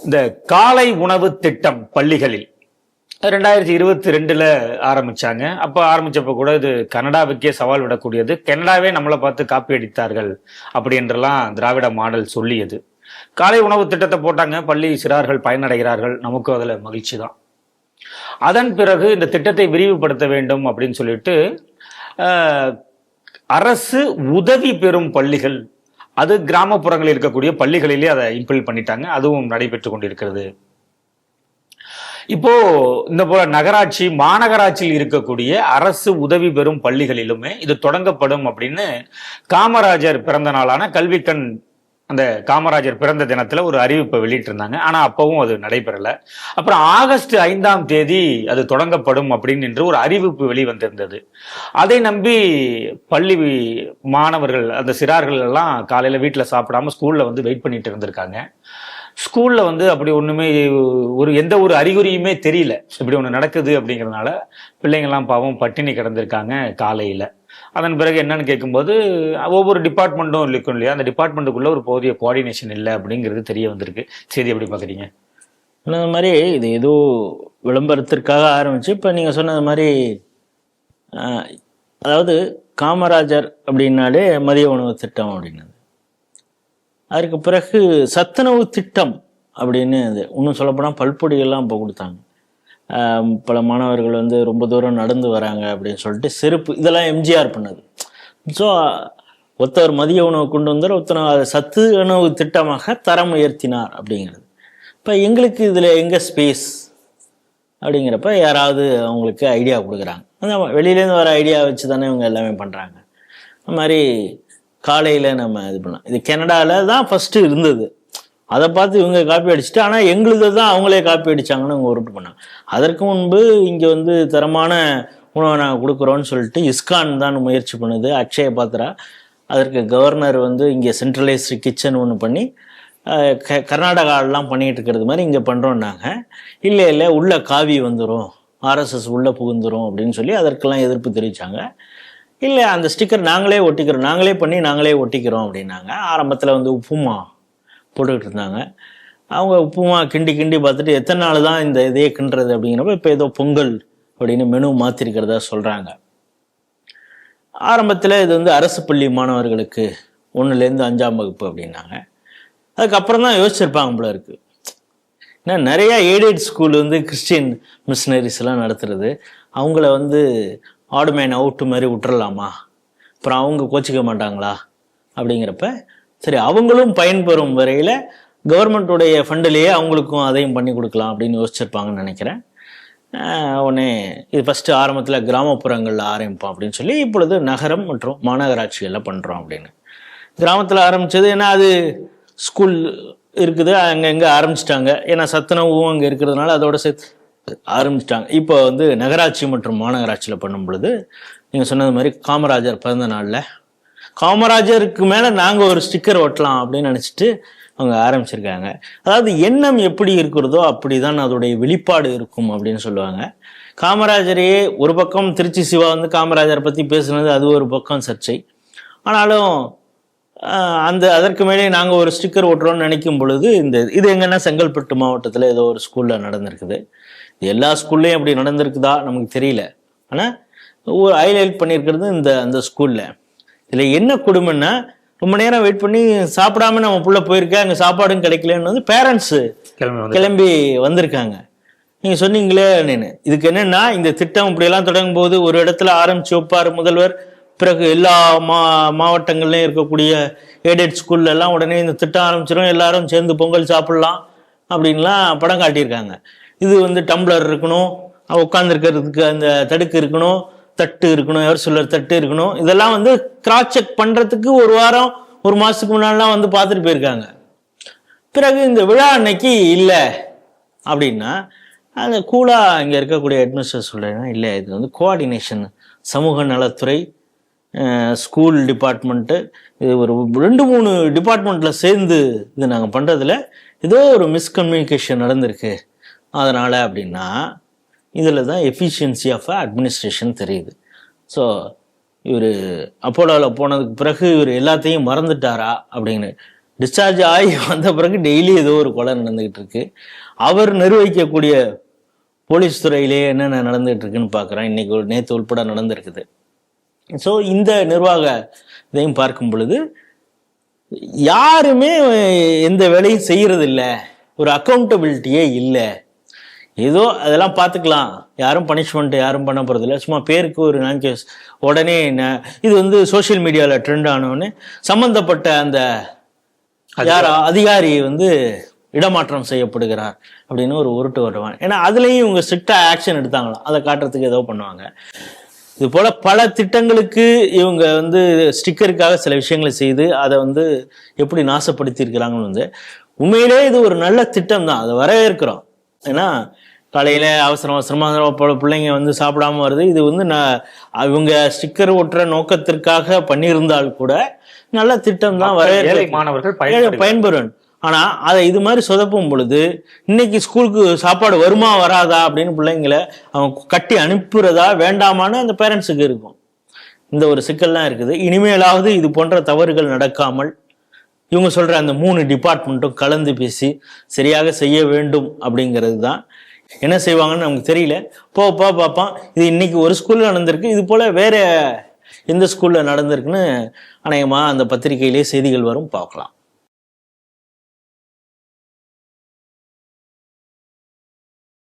இந்த காலை உணவு திட்டம் பள்ளிகளில் 2022 ஆரம்பிச்சாங்க. அப்ப ஆரம்பிச்சப்ப கூட இது கனடாவுக்கே சவால் விடக்கூடியது. கனடாவே நம்மளை பார்த்து காப்பி அடித்தார்கள் அப்படி என்றெல்லாம் திராவிட மாடல் சொல்லியது. காலை உணவு திட்டத்தை போட்டாங்க, பள்ளி சிறார்கள் பயனடைகிறார்கள், நமக்கும் அதுல மகிழ்ச்சி தான். அதன் பிறகு இந்த திட்டத்தை விரிவுபடுத்த வேண்டும் அப்படின்னு சொல்லிட்டு அரசு உதவி பெறும் பள்ளிகள், அது கிராமப்புறங்களில் இருக்கக்கூடிய பள்ளிகளிலே அதை இம்ப்ளிமெண்ட் பண்ணிட்டாங்க. அதுவும் நடைபெற்று கொண்டிருக்கிறது. இப்போ இந்த போல நகராட்சி மாநகராட்சியில் இருக்கக்கூடிய அரசு உதவி பெறும் பள்ளிகளிலுமே இது தொடங்கப்படும் அப்படின்னு காமராஜர் பிறந்த நாளான கல்விக்கண், அந்த காமராஜர் பிறந்த தினத்துல ஒரு அறிவிப்பை வெளியிட்டிருந்தாங்க. ஆனா அப்பவும் அது நடைபெறல. அப்புறம் ஆகஸ்ட் 5ஆம் தேதி அது தொடங்கப்படும் அப்படின்னு என்று ஒரு அறிவிப்பு வெளிவந்திருந்தது. அதை நம்பி பள்ளி மாணவர்கள், அந்த சிறார்கள் எல்லாம் காலையில வீட்டுல சாப்பிடாம ஸ்கூல்ல வந்து வெயிட் பண்ணிட்டு இருந்திருக்காங்க. ஸ்கூல்ல வந்து அப்படி ஒண்ணுமே, எந்த ஒரு அறிகுறியுமே தெரியல இப்படி ஒண்ணு நடக்குது அப்படிங்கறதுனால பிள்ளைங்கள்லாம் பாவம் பட்டினி கிடந்திருக்காங்க காலையில. அதன் பிறகு என்னன்னு கேட்கும்போது ஒவ்வொரு டிபார்ட்மெண்ட்டும் இருக்கும் இல்லையா, அந்த டிபார்ட்மெண்ட்டுக்குள்ள ஒரு போதிய கோஆர்டினேஷன் இல்லை அப்படிங்கிறது தெரிய வந்திருக்கு. செய்தி எப்படி பாக்குறீங்க? அந்த மாதிரி இது ஏதோ விளம்பரத்திற்காக ஆரம்பிச்சு இப்போ நீங்கள் சொன்னது மாதிரி, அதாவது காமராஜர் அப்படின்னாலே மதிய உணவு திட்டம் அப்படின்னது. அதற்கு பிறகு சத்துணவு திட்டம் அப்படின்னு அது இன்னும் சொல்லப்போனால் பல்பொடிகள்லாம் இப்போ கொடுத்தாங்க. பல மாணவர்கள் வந்து ரொம்ப தூரம் நடந்து வராங்க அப்படின்னு சொல்லிட்டு செருப்பு, இதெல்லாம் எம்ஜிஆர் பண்ணது. ஸோ ஒருத்தர் மதிய உணவு கொண்டு வந்தார், ஒருத்தர் சத்து உணவு திட்டமாக தரம் உயர்த்தினார் அப்படிங்கிறது. இப்போ எங்களுக்கு இதில் எங்கே ஸ்பேஸ் அப்படிங்கிறப்ப யாராவது அவங்களுக்கு ஐடியா கொடுக்குறாங்க. அந்த வெளியிலேருந்து வர ஐடியா வச்சு தானே இவங்க எல்லாமே பண்ணுறாங்க. அந்த மாதிரி காலையில் நம்ம இது பண்ணலாம். இது கனடாவில் தான் ஃபஸ்ட்டு இருந்தது. அதை பார்த்து இவங்க காப்பி அடிச்சுட்டு, ஆனால் எங்களுக்கு தான் அவங்களே காப்பி அடித்தாங்கன்னு அவங்க உருட்டு பண்ணாங்க. அதற்கு முன்பு இங்கே வந்து தரமான உணவை நாங்கள் கொடுக்குறோன்னு சொல்லிட்டு இஸ்கான் தான் முயற்சி பண்ணுது, அக்ஷய பாத்ரா. அதற்கு கவர்னர் வந்து இங்கே சென்ட்ரலைஸ்டு கிச்சன் ஒன்று பண்ணி கர்நாடகாலெலாம் பண்ணிகிட்டு இருக்கிறது மாதிரி இங்கே பண்ணுறோன்னாங்க. இல்லை உள்ள காவி வந்துடும், ஆர்எஸ்எஸ் உள்ளே புகுந்துடும் அப்படின்னு சொல்லி அதற்கெல்லாம் எதிர்ப்பு தெரிவித்தாங்க. இல்லை அந்த ஸ்டிக்கர் நாங்களே ஒட்டிக்கிறோம், நாங்களே பண்ணி நாங்களே ஒட்டிக்கிறோம் அப்படின்னாங்க. ஆரம்பத்தில் வந்து உப்புமா போட்டுக்கிட்டு இருந்தாங்க. அவங்க உப்புமா கிண்டி கிண்டி பார்த்துட்டு எத்தனை நாள் தான் இந்த இதையே கிண்டுறது அப்படிங்கிறப்ப இப்போ ஏதோ பொங்கல் அப்படின்னு மெனு மாற்றிருக்கிறதா சொல்கிறாங்க. ஆரம்பத்தில் இது வந்து அரசு பள்ளி மாணவர்களுக்கு 1லேருந்து 5ஆம் வகுப்பு அப்படின்னாங்க. அதுக்கப்புறம் தான் யோசிச்சிருப்பாங்க போல இருக்குது. ஏன்னா நிறையா எய்டட் ஸ்கூல் வந்து கிறிஸ்டியன் மிஷினரிஸ் எல்லாம் நடத்துறது, அவங்கள வந்து ஆடுமேன் அவுட்டு மாதிரி விட்டுறலாமா, அப்புறம் அவங்க கோச்சிக்க மாட்டாங்களா அப்படிங்கிறப்ப சரி அவங்களும் பயன்பெறும் வரையில் கவர்மெண்ட்டுடைய ஃபண்டிலேயே அவங்களுக்கும் அதையும் பண்ணி கொடுக்கலாம் அப்படின்னு யோசிச்சிருப்பாங்கன்னு நினைக்கிறேன். உடனே இது ஃபஸ்ட்டு ஆரம்பத்தில் கிராமப்புறங்களில் ஆரம்பிப்போம் அப்படின்னு சொல்லி இப்பொழுது நகரம் மற்றும் மாநகராட்சிகளில் பண்ணுறோம் அப்படின்னு. கிராமத்தில் ஆரம்பித்தது ஏன்னா அது ஸ்கூல் இருக்குது, அங்கே ஆரம்பிச்சிட்டாங்க. ஏன்னா சத்துணவும் அங்கே இருக்கிறதுனால அதோட சேர்த்து ஆரம்பிச்சிட்டாங்க. இப்போ வந்து நகராட்சி மற்றும் மாநகராட்சியில் பண்ணும் பொழுது நீங்கள் சொன்னது மாதிரி காமராஜர் பிறந்த நாளில் காமராஜருக்கு மேலே நாங்கள் ஒரு ஸ்டிக்கர் ஒட்டலாம் அப்படின்னு நினச்சிட்டு அவங்க ஆரம்பிச்சிருக்காங்க. அதாவது எண்ணம் எப்படி இருக்கிறதோ அப்படி தான் அதோடைய வெளிப்பாடு இருக்கும் அப்படின்னு சொல்லுவாங்க. காமராஜரையே ஒரு பக்கம் திருச்சி சிவா வந்து காமராஜரை பற்றி பேசுனது அது ஒரு பக்கம் சர்ச்சை. ஆனாலும் அதற்கு மேலே நாங்கள் ஒரு ஸ்டிக்கர் ஓட்டுறோம்னு நினைக்கும் பொழுது இது எங்கன்னா செங்கல்பட்டு மாவட்டத்தில் ஏதோ ஒரு ஸ்கூலில் நடந்திருக்குது. எல்லா ஸ்கூல்லையும் அப்படி நடந்திருக்குதா நமக்கு தெரியல. ஆனால் ஒரு ஹைலைட் பண்ணியிருக்கிறது அந்த ஸ்கூலில். இதில் என்ன கொடுமைன்னா, ரொம்ப நேரம் வெயிட் பண்ணி சாப்பிடாம நம்ம புள்ள போயிருக்கேன், அங்கே சாப்பாடும் கிடைக்கலன்னு வந்து பேரண்ட்ஸு கிளம்பி வந்திருக்காங்க. நீங்கள் சொன்னீங்களே நின்று இதுக்கு என்னென்னா, இந்த திட்டம் இப்படியெல்லாம் தொடங்கும் போது ஒரு இடத்துல ஆரம்பித்து வைப்பார் முதல்வர், பிறகு எல்லா மாவட்டங்கள்லையும் இருக்கக்கூடிய எய்டட் ஸ்கூல்ல எல்லாம் உடனே இந்த திட்டம் ஆரம்பிச்சிடும், எல்லாரும் சேர்ந்து பொங்கல் சாப்பிட்லாம் அப்படின்லாம் படம் காட்டியிருக்காங்க. இது வந்து டம்ளர் இருக்கணும், உட்காந்துருக்கிறதுக்கு அந்த தடுக்கு இருக்கணும், தட்டு இருக்கணும், எவர் சிலர் தட்டு இருக்கணும், இதெல்லாம் வந்து கிராஸ் செக் பண்ணுறதுக்கு ஒரு வாரம் ஒரு மாதத்துக்கு முன்னாடிலாம் வந்து பார்த்துட்டு போயிருக்காங்க. பிறகு இந்த விழா அன்னைக்கு இல்லை அப்படின்னா அந்த கூலாக இங்கே இருக்கக்கூடிய அட்மினிஸ்ட்ரேட்டர் சொல்கிறேன்னா, இல்லை இது வந்து கோஆர்டினேஷன், சமூக நலத்துறை, ஸ்கூல் டிபார்ட்மெண்ட்டு, இது ஒரு 2-3 டிபார்ட்மெண்ட்டில் சேர்ந்து இது நாங்கள் பண்ணுறதுல ஏதோ ஒரு மிஸ்கம்யூனிகேஷன் நடந்திருக்கு, அதனால் அப்படின்னா இதில் தான் எஃபிஷியன்சி ஆஃப் அட்மினிஸ்ட்ரேஷன் தெரியுது. ஸோ இவர் அப்போலோவில் போனதுக்கு பிறகு இவர் எல்லாத்தையும் மறந்துட்டாரா அப்படின்னு டிஸ்சார்ஜ் ஆகி வந்த பிறகு டெய்லி ஏதோ ஒரு கொலை நடந்துகிட்டு இருக்கு. அவர் நிர்வகிக்கக்கூடிய போலீஸ் துறையிலேயே என்னென்ன நடந்துகிட்டு இருக்குன்னு பார்க்குறேன். இன்னைக்கு நேற்று உள்பட நடந்திருக்குது. ஸோ இந்த நிர்வாக இதையும் பார்க்கும் பொழுது யாருமே எந்த வேலையும் செய்யறது இல்லை, ஒரு அக்கௌண்டபிலிட்டியே இல்லை. ஏதோ அதெல்லாம் பார்த்துக்கலாம், யாரும் பனிஷ்மெண்ட் யாரும் பண்ண போறது இல்லை, சும்மா பேருக்கு ஒரு கேஸ். உடனே இது வந்து சோசியல் மீடியாவில் ட்ரெண்ட் ஆனோடனே சம்பந்தப்பட்ட அந்த யார் அதிகாரி வந்து இடமாற்றம் செய்யப்படுகிறார் அப்படின்னு ஒரு உருட்டு வருவாங்க. ஏன்னா அதுலேயும் இவங்க ஸ்ட்ரிக்டா ஆக்ஷன் எடுத்தாங்களாம், அதை காட்டுறதுக்கு ஏதோ பண்ணுவாங்க. இது போல பல திட்டங்களுக்கு இவங்க வந்து ஸ்டிக்கருக்காக சில விஷயங்களை செய்து அதை வந்து எப்படி நாசப்படுத்தி இருக்கிறாங்கன்னு வந்து உண்மையிலே இது ஒரு நல்ல திட்டம் தான், அதை வரவேற்கிறோம். ஏன்னா காலையில அவசரமா பிள்ளைங்க வந்து சாப்பிடாம வருது. இது வந்து இவங்க ஸ்டிக்கர் ஒட்டுற நோக்கத்திற்காக பண்ணியிருந்தால் கூட நல்ல திட்டம் தான், மாணவர்கள் பயன்பெறும். ஆனா அதை இது மாதிரி சொதப்பும் பொழுது இன்னைக்கு ஸ்கூலுக்கு சாப்பாடு வருமா வராதா அப்படின்னு பிள்ளைங்களை அவங்க கட்டி அனுப்புறதா வேண்டாமான்னு அந்த பேரண்ட்ஸுக்கு இருக்கும். இந்த ஒரு சிக்கல்லாம் இருக்குது. இனிமேலாவது இது போன்ற தவறுகள் நடக்காமல் இவங்க சொல்ற அந்த 3 டிபார்ட்மெண்ட்டும் கலந்து பேசி சரியாக செய்ய வேண்டும் அப்படிங்கிறது தான். என்ன செய்வாங்கன்னு நமக்கு தெரியல. பார்ப்பான். இது இன்னைக்கு ஒரு ஸ்கூல்ல நடந்திருக்கு, இது போல வேற எந்த ஸ்கூல்ல நடந்திருக்குன்னு அநேகமா அந்த பத்திரிகையிலே செய்திகள் வரும், பார்க்கலாம்.